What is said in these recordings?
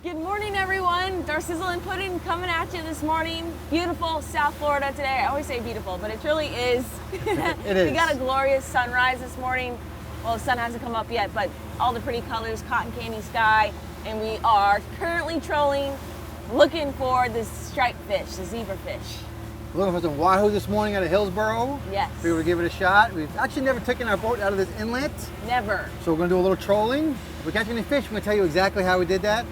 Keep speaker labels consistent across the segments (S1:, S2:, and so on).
S1: Good morning, everyone. Darcy's and Pudding coming at you this morning. Beautiful South Florida today. I always say beautiful, but it truly is.
S2: It is.
S1: We got a glorious sunrise this morning. Well, the sun hasn't come up yet, but all the pretty colors, cotton candy sky, and we are currently trolling, looking for this striped fish, the zebra fish.
S2: Looking for some wahoo this morning out of Hillsboro.
S1: Yes.
S2: We were to give it a shot. We've actually never taken our boat out of this inlet.
S1: Never.
S2: So we're going to do a little trolling. If we catch any fish, we're going to tell you exactly how we did that.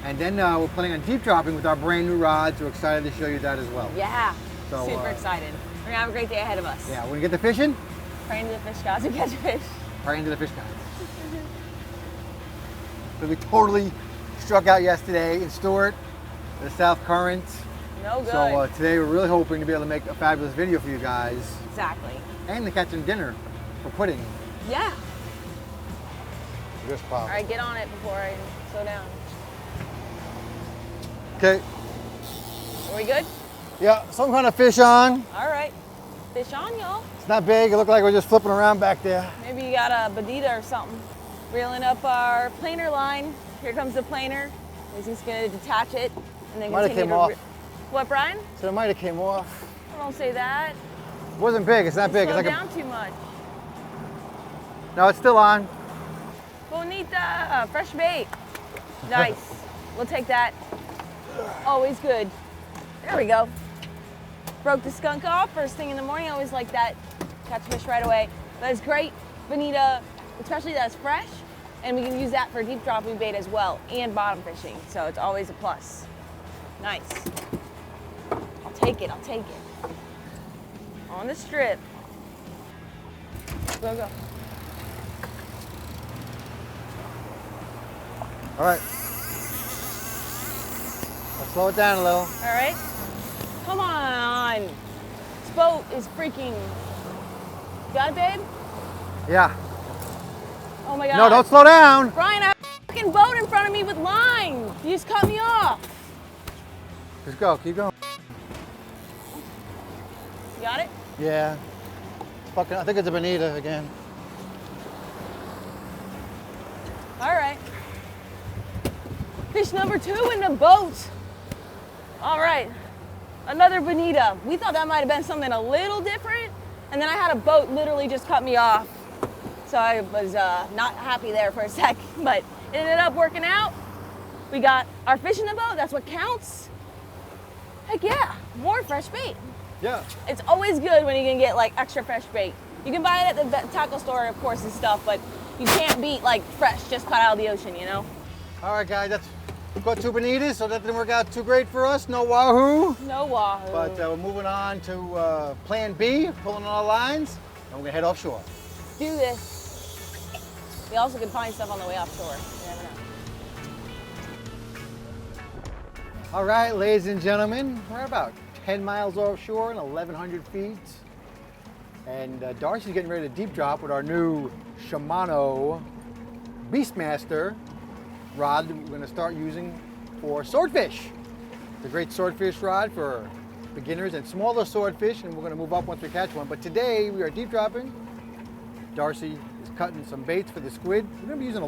S2: And then we're planning on deep dropping with our brand new rods. We're excited to show you that as well.
S1: Yeah.
S2: So,
S1: super excited. We're going to have a great day ahead of us.
S2: Yeah, we're going to get the fishing.
S1: Praying to the fish gods who catch fish.
S2: Praying to the fish guys. So we totally struck out yesterday in Stewart, the South Current.
S1: No good.
S2: So today we're really hoping to be able to make a fabulous video for you guys.
S1: Exactly.
S2: And to catch some dinner for pudding.
S1: Yeah.
S2: This problem.
S1: All right, get on it before I slow down.
S2: Okay.
S1: Are we good?
S2: Yeah, some kind of fish on.
S1: All right. Fish on, y'all.
S2: It's not big. It looked like we're just flipping around back there.
S1: Maybe you got a bonito or something. Reeling up our planer line. Here comes the planer. He's just going to detach it and then
S2: Might have
S1: continue
S2: came off.
S1: What, Brian?
S2: So it might have came off.
S1: Don't say that.
S2: It wasn't big. It's not big.
S1: Slow
S2: It's like
S1: down too much.
S2: No, it's still on.
S1: Bonita, fresh bait. Nice. We'll take that. Always good. There we go. Broke the skunk off first thing in the morning. I always like that. Catch fish right away. But it's great. Bonita, especially that's fresh. And we can use that for deep dropping bait as well and bottom fishing. So it's always a plus. Nice. I'll take it. I'll take it. On the strip. Go, go.
S2: All right. Let's slow it down a little.
S1: All right. Come on. This boat is freaking. Got it, babe?
S2: Yeah.
S1: Oh my God.
S2: No, don't slow down.
S1: Brian, I have a fucking boat in front of me with line. You just cut me off.
S2: Just go. Keep going.
S1: You got it?
S2: Yeah. It's fucking. I think it's a bonita again.
S1: All right. Fish number 2 in the boat. All right. Another bonita. We thought that might have been something a little different. And then I had a boat literally just cut me off. So I was not happy there for a sec, but it ended up working out. We got our fish in the boat. That's what counts. Heck yeah, more fresh bait.
S2: Yeah.
S1: It's always good when you can get like extra fresh bait. You can buy it at the tackle store, of course, and stuff, but you can't beat like fresh, just caught out of the ocean, you know?
S2: All right, guys. We've got 2 bonitas, so that didn't work out too great for us. No wahoo.
S1: No wahoo.
S2: But we're moving on to plan B, pulling on our lines, and we're gonna head offshore.
S1: Let's do this. We also can find stuff on the way offshore. You never know.
S2: All right, ladies and gentlemen, we're about 10 miles offshore and 1,100 feet. And Darcy's getting ready to deep drop with our new Shimano Beastmaster rod that we're going to start using for swordfish. It's a great swordfish rod for beginners and smaller swordfish, and we're going to move up once we catch one. But today we are deep dropping. Darcy is cutting some baits for the squid. We're going to be using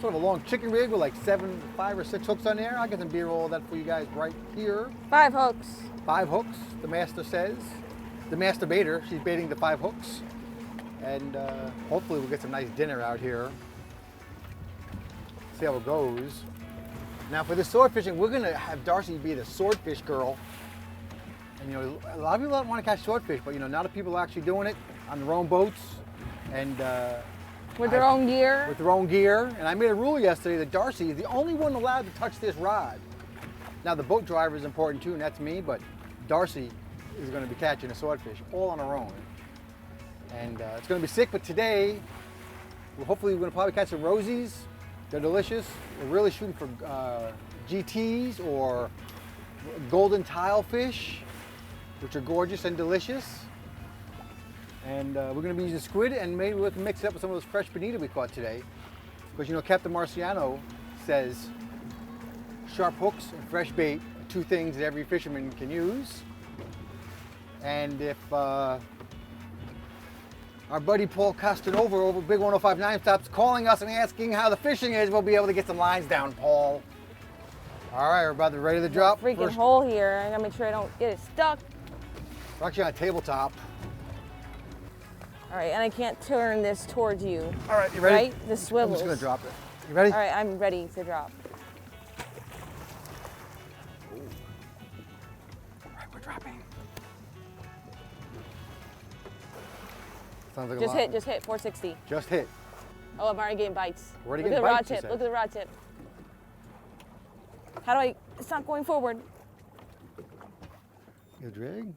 S2: sort of a long chicken rig with like 5 or 6 hooks on there. I'll get some B-roll of that for you guys right here.
S1: 5 hooks.
S2: 5 hooks, the master says. The master baiter, she's baiting the 5 hooks. And hopefully we'll get some nice dinner out here. See how it goes. Now for the sword fishing, we're gonna have Darcy be the swordfish girl. And you know, a lot of people don't want to catch swordfish, but you know, not a people are actually doing it on their own boats. And
S1: With their own gear.
S2: with their own gear. And I made a rule yesterday that Darcy is the only one allowed to touch this rod. Now the boat driver is important too, and that's me, but Darcy is going to be catching a swordfish all on her own. And it's going to be sick, but today, hopefully we're going to probably catch some rosies. They're delicious. We're really shooting for GTs or golden tile fish, which are gorgeous and delicious. And we're going to be using squid, and maybe we can mix it up with some of those fresh bonita we caught today. Because you know, Captain Marciano says sharp hooks and fresh bait are 2 things that every fisherman can use. And if our buddy Paul Castanova over Big 1059 stops calling us and asking how the fishing is, we'll be able to get some lines down, Paul. All right, we're about to ready to drop.
S1: Freaking
S2: First,
S1: hole here. I gotta make sure I don't get it stuck.
S2: we're actually on a tabletop.
S1: All right, and I can't turn this towards you.
S2: All right, you ready?
S1: Right? The
S2: I'm
S1: swivels.
S2: just gonna drop it. You ready?
S1: All right, I'm ready to drop.
S2: All right, we're dropping. Sounds like
S1: Just
S2: a lot.
S1: hit, 460.
S2: Just hit.
S1: Oh, I'm already getting bites.
S2: We're already
S1: Look
S2: getting
S1: at the rod
S2: bites, you
S1: tip.
S2: said.
S1: Look at the rod tip. How do I? It's not going forward.
S2: You drag?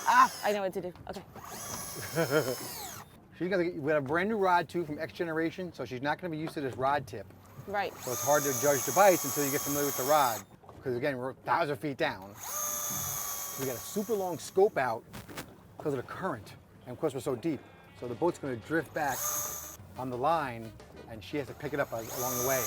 S1: Ah, I know what to do. Okay.
S2: She's gonna get, we have a brand new rod too from X Generation, so she's not gonna be used to this rod tip.
S1: Right.
S2: So it's hard to judge the bites until you get familiar with the rod. Because again, we're 1,000 feet down. So we got a super long scope out because of the current. And of course we're so deep. So the boat's gonna drift back on the line and she has to pick it up along the way.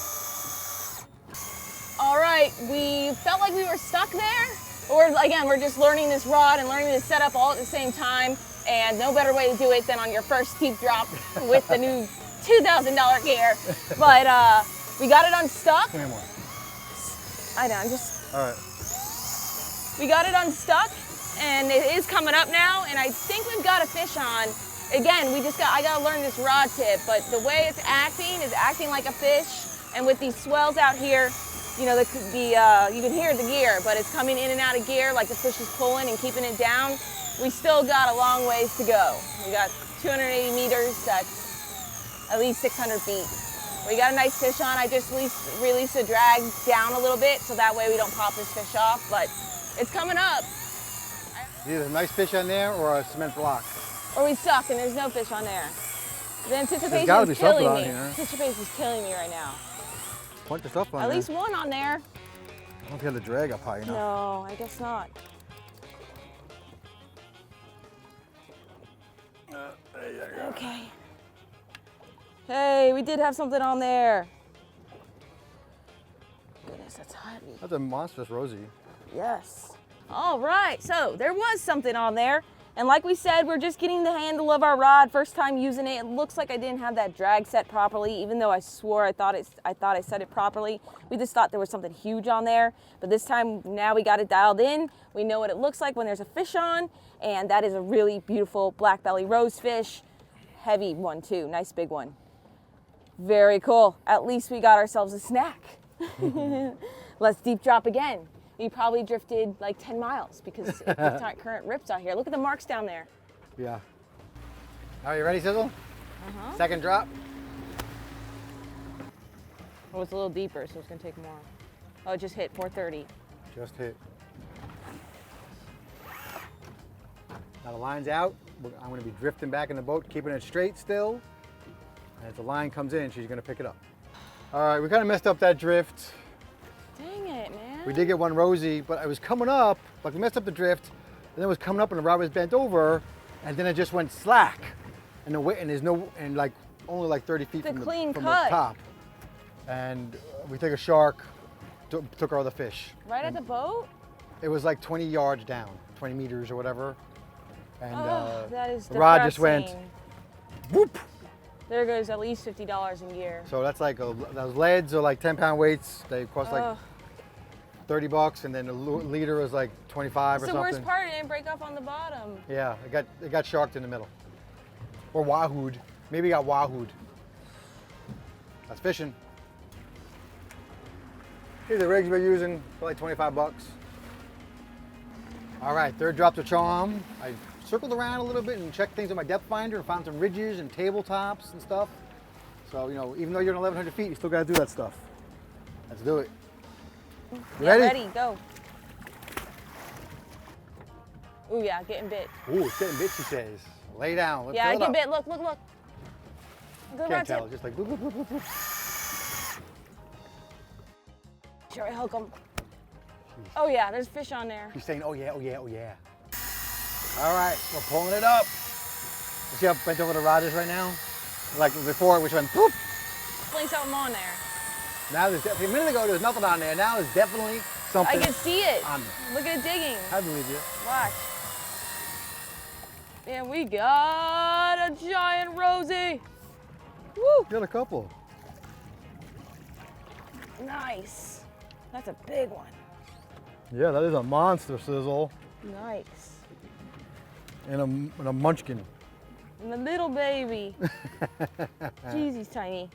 S1: All right, we felt like we were stuck there. Or again, we're just learning this rod and learning this setup all at the same time. And no better way to do it than on your first steep drop with the new $2,000 gear. But we got it unstuck.
S2: Come here more.
S1: I know, I'm just.
S2: All right.
S1: We got it unstuck and it is coming up now. And I think we've got a fish on. Again, I gotta learn this rod tip, but the way it's acting is acting like a fish. And with these swells out here, you know, you can hear the gear, but it's coming in and out of gear like the fish is pulling and keeping it down. We still got a long ways to go. We got 280 meters, that's at least 600 feet. We got a nice fish on. I just released the drag down a little bit so that way we don't pop this fish off, but it's coming up.
S2: Either a nice fish on there or a cement block.
S1: Or we suck and there's no fish on there. The anticipation
S2: gotta
S1: is
S2: be something
S1: killing
S2: on
S1: me.
S2: here.
S1: Anticipation is killing me right now.
S2: Bunch of stuff on
S1: At
S2: there.
S1: least one on there.
S2: I don't think you have the drag up high enough.
S1: No, I guess not. Okay. Hey, we did have something on there. Goodness, that's heavy.
S2: That's a monstrous Rosie.
S1: Yes. All right, so there was something on there. And like we said, we're just getting the handle of our rod, first time using it. It looks like I didn't have that drag set properly, even though I swore I thought I set it properly. We just thought there was something huge on there. But this time, now we got it dialed in. We know what it looks like when there's a fish on, and that is a really beautiful black belly rosefish. Heavy one too, nice big one. Very cool. At least we got ourselves a snack. Let's deep drop again. You probably drifted like 10 miles because the current rips out here. Look at the marks down there.
S2: Yeah. Are you ready, Sizzle?
S1: Uh-huh.
S2: Second drop.
S1: Oh, it's a little deeper, so it's gonna take more. Oh, it just hit 430.
S2: Just hit. Now the line's out. I'm going to be drifting back in the boat, keeping it straight still. And as the line comes in, she's going to pick it up. All right, we kind of messed up that drift.
S1: Dang it, man.
S2: We did get one Rosie, but I was coming up, like we messed up the drift, and then it was coming up and the rod was bent over, and then it just went slack. And there's no, and like only like 30 feet from the top. And we took a shark, took our other fish.
S1: Right at the boat?
S2: It was like 20 yards down, 20 meters or whatever. And
S1: that is
S2: the rod just went
S1: depressing.
S2: whoop.
S1: There goes at least $50 in gear.
S2: So that's like, those leads are like 10-pound weights. They cost like $30, and then a leader was like 25 or something.
S1: The worst part, it didn't break off on the bottom.
S2: Yeah, it got sharked in the middle. Or wahooed. Maybe it got wahooed. That's fishing. Here's the rigs we're using for like 25 bucks. All right, third drop to charm. I circled around a little bit and checked things on my depth finder and found some ridges and tabletops and stuff. So, you know, even though you're at 1,100 feet, you still gotta do that stuff. Let's do it. You ready?
S1: Ready, go. Ooh, yeah, getting bit.
S2: Ooh, it's getting bit, she says. Lay down. Let's
S1: yeah, I
S2: fill it
S1: get
S2: up.
S1: bit. Look, look, look. Good
S2: Can't tell.
S1: tip.
S2: Just like whoop, whoop, whoop, whoop, whoop.
S1: Should I hook them? Oh yeah, there's fish on there.
S2: She's saying, oh yeah, oh yeah, oh yeah. All right, we're pulling it up. You see how bent over the rod is right now? Like before, which went poop.
S1: Definitely something on there.
S2: Now there's definitely, a minute ago there was nothing on there. Now there's definitely something
S1: I can see it.
S2: on there.
S1: Look at it digging.
S2: I believe you.
S1: Watch. And we got a giant Rosie. Woo!
S2: Got a couple.
S1: Nice. That's a big one.
S2: Yeah, that is a monster sizzle.
S1: Nice.
S2: And a munchkin.
S1: And the little baby. Jeez, he's tiny.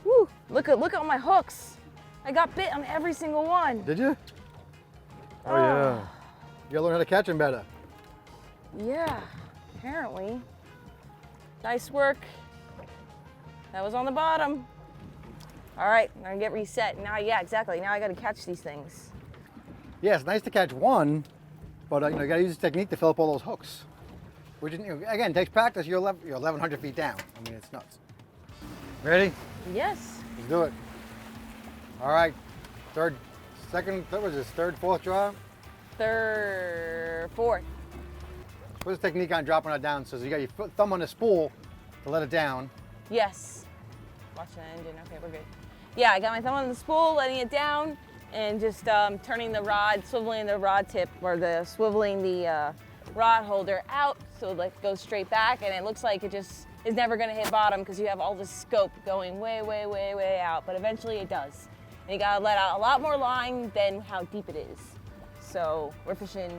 S1: Woo! Look at all my hooks. I got bit on every single one.
S2: Did you? Oh yeah. You gotta learn how to catch them better.
S1: Yeah, apparently. Nice work. That was on the bottom. All right, I'm gonna get reset. Now, yeah, exactly. Now I gotta catch these things.
S2: Yeah, it's nice to catch one, but you gotta use this technique to fill up all those hooks. Which, again, takes practice. You're 1,100 feet down. I mean, it's nuts. Ready?
S1: Yes.
S2: Let's do it. All right, third, fourth draw?
S1: Fourth.
S2: Put this technique on dropping it down. So you got your thumb on the spool to let it down.
S1: Yes. Watch the engine. Okay, we're good. Yeah, I got my thumb on the spool, letting it down, and just turning the rod, swiveling the rod tip, or swiveling the rod holder out so it goes straight back, and it looks like it just is never going to hit bottom because you have all this scope going way, way, way, way out, but eventually it does. And you got to let out a lot more line than how deep it is. So we're fishing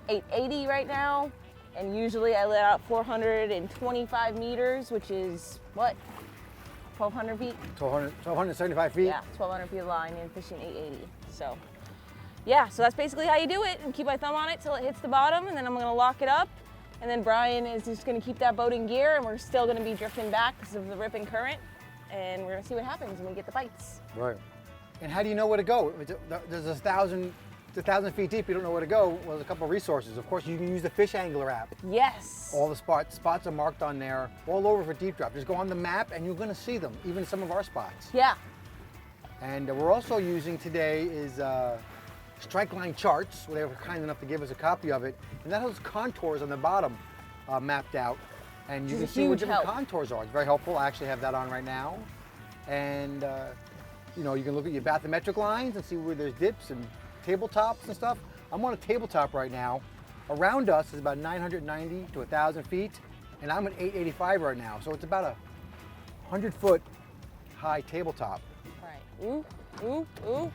S1: 880 right now, and usually I let out 425 meters, which is what? 1,200 feet?
S2: 1,275 feet?
S1: Yeah, 1,200 feet of line and fishing 880. So yeah, so that's basically how you do it, and keep my thumb on it till it hits the bottom, and then I'm gonna lock it up, and then Brian is just gonna keep that boat in gear, and we're still gonna be drifting back because of the ripping current, and we're gonna see what happens when we get the bites.
S2: Right. And how do you know where to go? There's 1,000 feet deep, you don't know where to go. Well, there's a couple of resources. Of course, you can use the Fish Angler app.
S1: Yes.
S2: All the spots are marked on there, all over for deep drop. Just go on the map and you're gonna see them, even some of our spots.
S1: Yeah.
S2: And we're also using today is strike line charts, where they were kind enough to give us a copy of it. And that has contours on the bottom mapped out. And you can see what different contours are. It's very helpful. I actually have that on right now. And you can look at your bathymetric lines and see where there's dips and tabletops and stuff. I'm on a tabletop right now. Around us is about 990 to 1,000 feet, and I'm at 885 right now. So it's about a 100-foot high tabletop.
S1: Right. Ooh, ooh, ooh.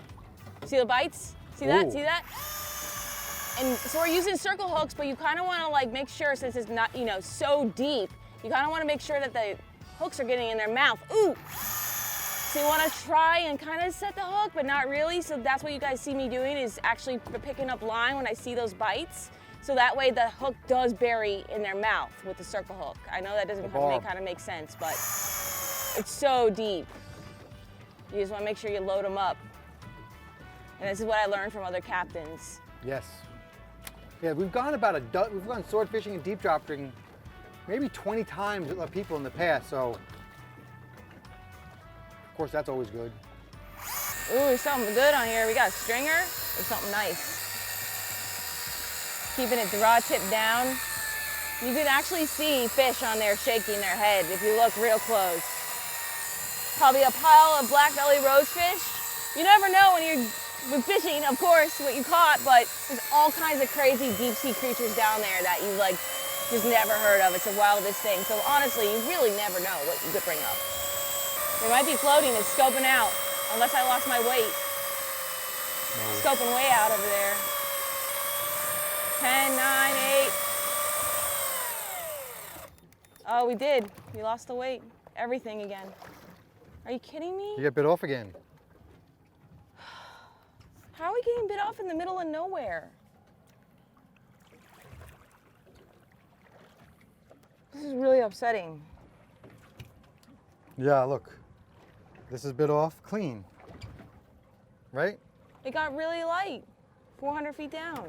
S1: See the bites? See that?
S2: Ooh.
S1: See that? And so we're using circle hooks, but you kind of want to make sure, since it's not so deep, you kind of want to make sure that the hooks are getting in their mouth. Ooh. So you want to try and kind of set the hook, but not really. So that's what you guys see me doing, is actually picking up line when I see those bites. So that way the hook does bury in their mouth with the circle hook. I know that doesn't kind of make sense, but it's so deep. You just want to make sure you load them up. And this is what I learned from other captains.
S2: Yes. Yeah, we've gone sword fishing and deep dropping maybe 20 times with people in the past, so of course that's always good.
S1: Ooh, there's something good on here. We got a stringer or something nice. Keeping it the rod tip down. You can actually see fish on there shaking their head if you look real close. Probably a pile of black belly rosefish. You never know when you're fishing, of course, what you caught, but there's all kinds of crazy deep sea creatures down there that you just never heard of. It's the wildest thing. So honestly, you really never know what you could bring up. They might be floating and scoping out, unless I lost my weight. No. Scoping way out over there. 10, 9, 8. Oh, we did. We lost the weight. Everything again. Are you kidding me?
S2: You get bit off again.
S1: How are we getting bit off in the middle of nowhere? This is really upsetting.
S2: Yeah, look. This is bit off clean, right?
S1: It got really light, 400 feet down.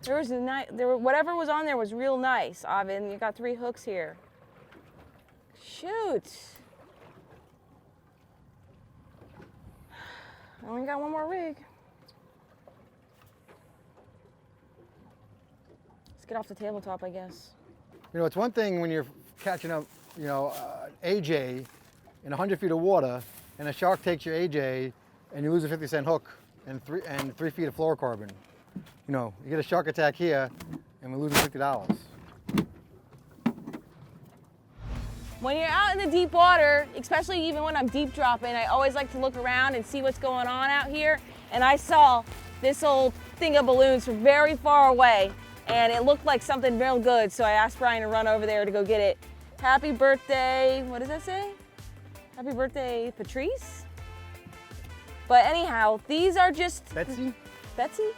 S1: Whatever was on there was real nice, Avin. You got 3 hooks here. Shoot. I only got one more rig. Let's get off the tabletop, I guess.
S2: It's one thing when you're catching up, AJ in 100 feet of water, and a shark takes your AJ, and you lose a 50-cent hook and 3 feet of fluorocarbon. You get a shark attack here, and we lose $50.
S1: When you're out in the deep water, especially even when I'm deep dropping, I always like to look around and see what's going on out here. And I saw this old thing of balloons from very far away, and it looked like something real good. So I asked Brian to run over there to go get it. Happy birthday, what does that say? Happy birthday, Patrice? But anyhow, these are just...
S2: Betsy?
S1: Betsy?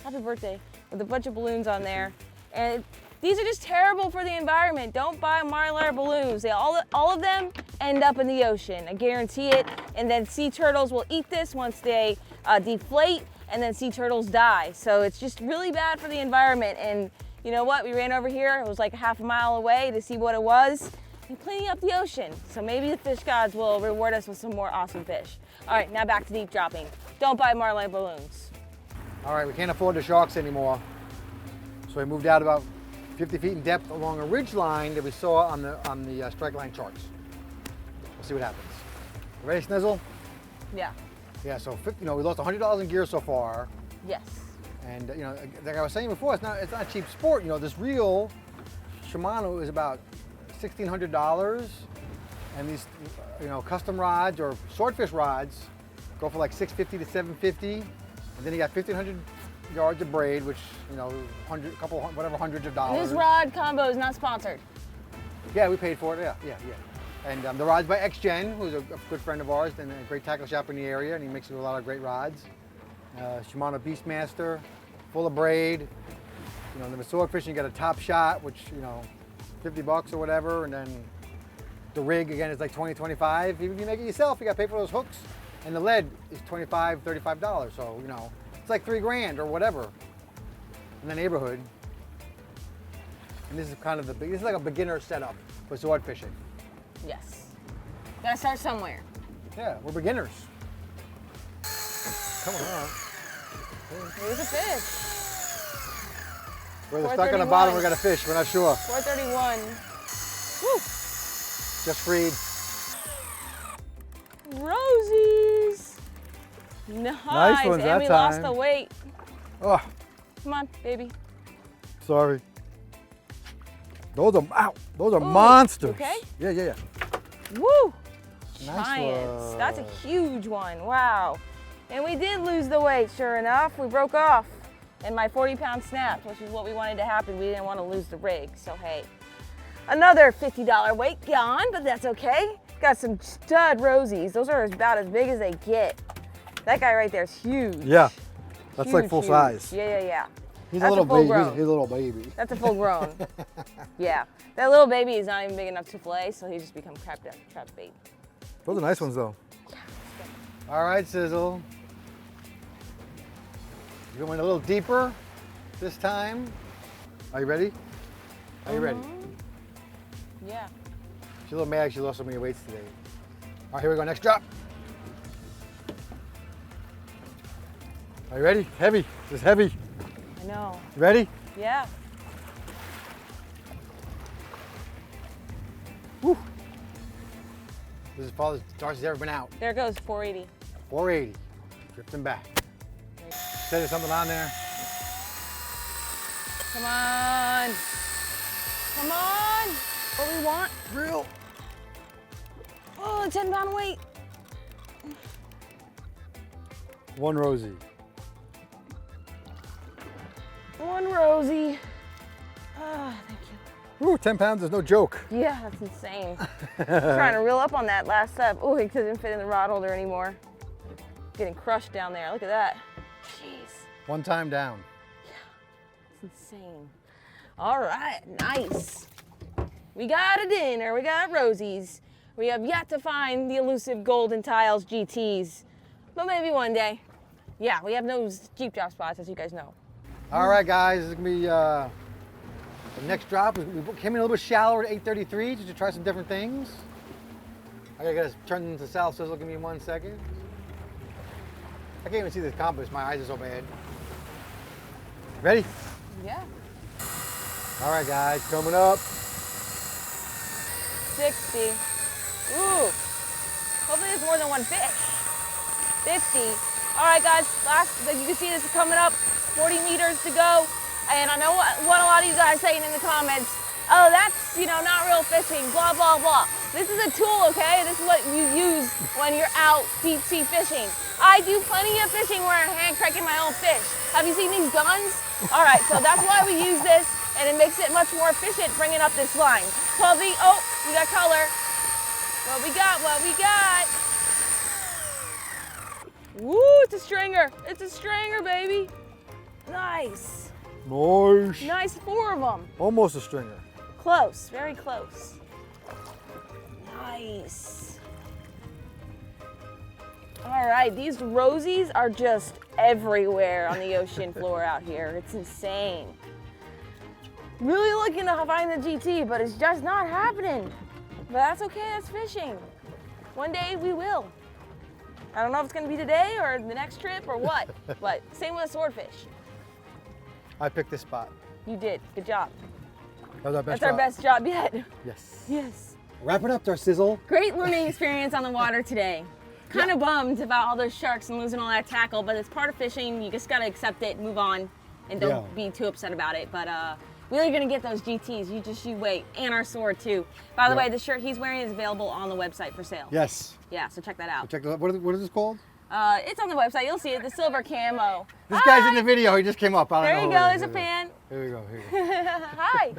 S1: Happy birthday, with a bunch of balloons on there. And these are just terrible for the environment. Don't buy mylar balloons. All of them end up in the ocean. I guarantee it. And then sea turtles will eat this once they deflate, and then sea turtles die. So it's just really bad for the environment. And you know what? We ran over here. It was like a half a mile away to see what it was. And cleaning up the ocean. So maybe the fish gods will reward us with some more awesome fish. All right, now back to deep dropping. Don't buy marlin balloons.
S2: All right, we can't afford the sharks anymore. So we moved out about 50 feet in depth along a ridge line that we saw on the strike line charts. We'll see what happens. You ready, Snizzle?
S1: Yeah.
S2: Yeah, so we lost $100 in gear so far.
S1: Yes.
S2: And like I was saying before, it's not a cheap sport. This reel, Shimano, is about $1,600, and these custom rods or swordfish rods go for like $650 to $750, and then you got 1,500 yards of braid, which hundreds of dollars.
S1: This rod combo is not sponsored.
S2: Yeah, we paid for it. Yeah. And the rod's by XGen, who's a good friend of ours and a great tackle shop in the area, and he makes a lot of great rods. Shimano Beastmaster, full of braid. The swordfish, you get a top shot, which $50 or whatever, and then the rig again is like $20, $25. Even if you make it yourself, you got to pay for those hooks, and the lead is $25, $35. So it's like $3 or whatever in the neighborhood. And this is kind of this is like a beginner setup for sword fishing.
S1: Yes. Gotta start somewhere.
S2: Yeah, we're beginners. Come on.
S1: Here's a fish.
S2: Where they're stuck on the bottom, we got a fish. We're not sure.
S1: 431. Woo!
S2: Just freed.
S1: Rosies. Nice
S2: ones that
S1: and we lost the weight.
S2: Oh,
S1: Come on, baby.
S2: sorry. Those are
S1: Ooh,
S2: monsters.
S1: okay?
S2: Yeah.
S1: Woo!
S2: Nice
S1: Giants.
S2: one.
S1: That's a huge one. Wow. And we did lose the weight, sure enough. We broke off. And my 40-pound snapped, which is what we wanted to happen. We didn't want to lose the rig, so hey. Another $50 weight gone, but that's okay. Got some stud rosies. Those are about as big as they get. That guy right there is huge.
S2: Yeah, that's like full
S1: Huge.
S2: size.
S1: Yeah.
S2: He's
S1: That's
S2: a little
S1: full
S2: baby.
S1: grown.
S2: He's a little baby.
S1: That's a full grown. Yeah. That little baby is not even big enough to fillet, so he just become trap bait.
S2: Those are nice ones though. All right, Sizzle. You're going a little deeper this time. Are you ready? Are you ready?
S1: Yeah.
S2: She's a little mad she lost so many weights today. All right, here we go. Next drop. Are you ready? Heavy. This is heavy.
S1: I know.
S2: You ready?
S1: Yeah.
S2: Woo. This is as far as Darcy's ever been out.
S1: There goes 480.
S2: 480. Drifting back. Say there's something on there.
S1: Come on. Come on. What we want?
S2: Real.
S1: Oh, a 10-pound weight.
S2: One Rosie.
S1: One Rosie. Ah, thank you.
S2: Ooh, 10 pounds is no joke.
S1: Yeah, that's insane. Trying to reel up on that last step. Oh, it couldn't fit in the rod holder anymore. Getting crushed down there. Look at that. Jeez.
S2: One time down.
S1: Yeah, it's insane. All right, nice. We got a dinner. We got Rosies. We have yet to find the elusive Golden Tiles GTs, but maybe one day. Yeah, we have those Jeep drop spots, as you guys know.
S2: All right, guys, this is gonna be the next drop. We came in a little bit shallower at 833 just to try some different things. I gotta turn into South Sizzle. Give me 1 second. I can't even see this compass. My eyes are so bad. Ready?
S1: Yeah.
S2: All right, guys, coming up.
S1: 60. Ooh. Hopefully there's more than one fish. 50. All right, guys, you can see this is coming up. 40 meters to go. And I know what a lot of you guys are saying in the comments. oh, that's, you know, not real fishing, blah, blah, blah. This is a tool, okay? This is what you use when you're out deep sea fishing. I do plenty of fishing where I'm hand cranking my own fish. Have you seen these guns? All right, so that's why we use this, and it makes it much more efficient bringing up this line. 12V, oh, we got color. What we got, what we got? Woo, it's a stringer. It's a stringer, baby. Nice.
S2: Nice.
S1: Nice, 4 of them.
S2: Almost a stringer.
S1: Close, very close. Nice. All right, these rosies are just everywhere on the ocean floor out here. It's insane. Really looking to find the GT, but it's just not happening. But that's okay, that's fishing. One day we will. I don't know if it's gonna be today or the next trip or what, but same with a swordfish.
S2: I picked this spot.
S1: You did, good job.
S2: That was our best
S1: That's our best job yet.
S2: Yes.
S1: Yes.
S2: Wrap it up there, Sizzle.
S1: Great learning experience on the water today. Kind of bummed about all those sharks and losing all that tackle, but it's part of fishing. You just gotta accept it, move on, and don't be too upset about it. But we're gonna get those GTs. You wait, and our sword too. By the way, the shirt he's wearing is available on the website for sale.
S2: Yes.
S1: Yeah, so check that out.
S2: Check it out. What is this called?
S1: It's on the website. You'll see it. The silver camo.
S2: This guy's in the video. He just came up. I don't
S1: There
S2: know
S1: you
S2: who
S1: go.
S2: he
S1: There's
S2: is.
S1: a fan.
S2: Here we go. Here we go.
S1: Hi.
S3: Hi, how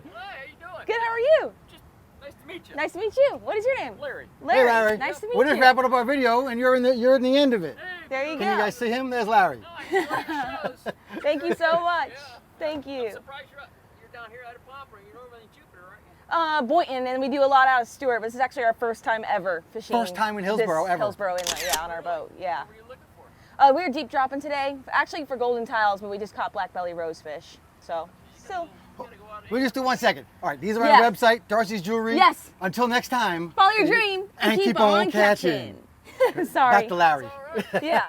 S3: you doing?
S1: Good. How are you?
S3: Just nice to meet you.
S1: Nice to meet you. What is your name?
S3: Larry.
S2: Hey, Larry.
S1: Nice to meet
S2: We're
S1: you.
S2: just wrapping up our video, and you're in the end of it.
S3: Hey,
S1: There you
S2: Can
S1: go.
S2: you guys see him? There's Larry.
S3: I like shows.
S1: Thank you so much.
S3: Yeah.
S1: Thank you.
S3: I'm surprised you're down here at APPAREL. You're normally in Jupiter, aren't you?
S1: Boynton, and we do a lot out of Stewart, but this is actually our first time ever fishing.
S2: First time in Hillsboro
S1: this
S2: ever.
S1: Hillsboro Inlet, yeah, on our boat, yeah.
S3: What are you looking for?
S1: We were deep dropping today, actually for golden tiles, but we just caught black belly rosefish. So, still.
S3: You gotta go out
S2: We'll just do 1 second. All right, these are on
S1: Yeah.
S2: our website, Darcy's Jewelry.
S1: Yes.
S2: Until next time.
S1: Follow your dream
S2: And keep on catching.
S1: Sorry.
S2: Back to Larry.
S3: All right.
S1: Yeah.